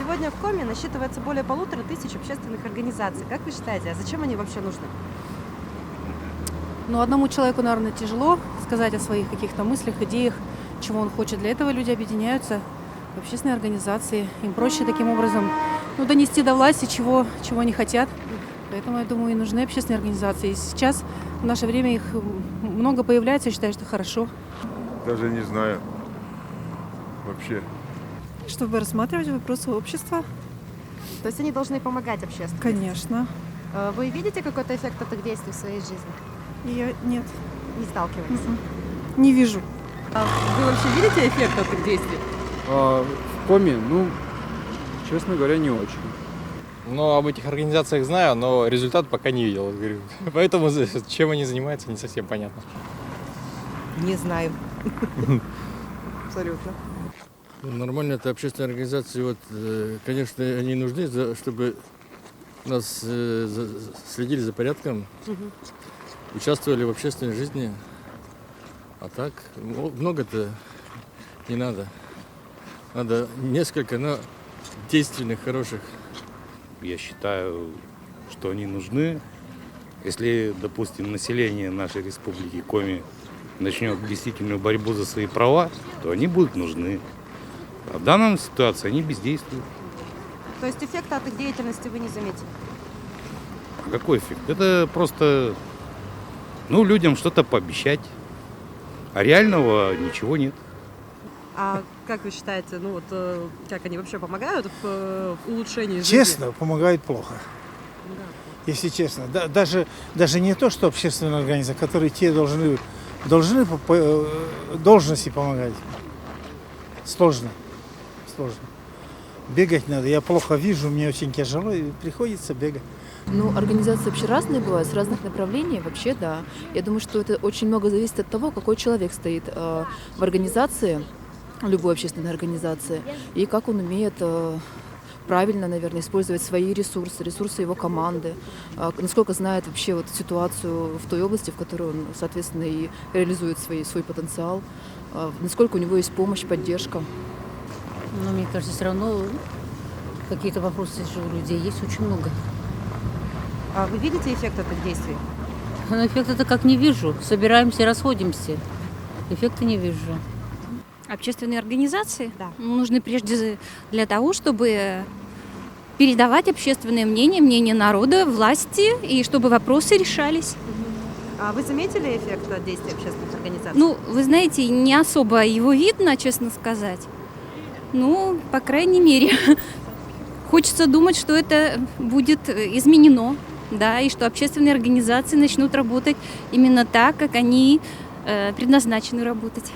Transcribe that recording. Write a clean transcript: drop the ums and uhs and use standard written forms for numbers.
Сегодня в Коми насчитывается более 1500 общественных организаций. Как вы считаете, а зачем они вообще нужны? Но одному человеку, наверное, тяжело сказать о своих каких-то мыслях, идеях, чего он хочет. Для этого люди объединяются в общественные организации. Им проще таким образом донести до власти, чего они хотят. Поэтому, я думаю, и нужны общественные организации. И сейчас, в наше время, их много появляется, я считаю, что хорошо. Даже не знаю. Вообще. Чтобы рассматривать вопросы общества. То есть они должны помогать общественности? Конечно. Вы видите какой-то эффект от их действий в своей жизни? Нет, Не сталкиваетесь? не вижу. Вы вообще видите эффект от их действий? В Коми, честно говоря, не очень. Об этих организациях знаю, но результат пока не видел. Говорю. Поэтому чем они занимаются, не совсем понятно. Не знаю. Абсолютно. Нормально, это общественные организации, конечно, они нужны, чтобы нас следили за порядком, участвовали в общественной жизни. А так, много-то не надо. Надо несколько, но действенных, хороших. Я считаю, что они нужны. Если, допустим, население нашей республики Коми начнет действительную борьбу за свои права, то они будут нужны. А в данной ситуации они бездействуют. То есть эффекта от их деятельности вы не заметили? А какой эффект? Это просто, людям что-то пообещать. А реального ничего нет. А как вы считаете, как они вообще помогают в улучшении жизни? Честно, помогают плохо. Если честно. Даже не то, что общественные организации, которые те должны по должности помогать. Сложно. Бегать надо. Я плохо вижу, мне очень тяжело, и приходится бегать. Организации вообще разные бывают, с разных направлений, вообще, да. Я думаю, что это очень много зависит от того, какой человек стоит в организации, любой общественной организации, и как он умеет правильно, наверное, использовать свои ресурсы его команды, насколько знает вообще ситуацию в той области, в которой он, соответственно, и реализует свой потенциал, насколько у него есть помощь, поддержка. Мне кажется, все равно какие-то вопросы же у людей есть очень много. А вы видите эффект от их действий? Но эффекта-то как не вижу. Собираемся и расходимся. Эффекта не вижу. Общественные организации нужны прежде для того, чтобы передавать общественное мнение народа, власти, и чтобы вопросы решались. А вы заметили эффект от действий общественных организаций? Вы знаете, не особо его видно, честно сказать. По крайней мере, хочется думать, что это будет изменено, и что общественные организации начнут работать именно так, как они предназначены работать.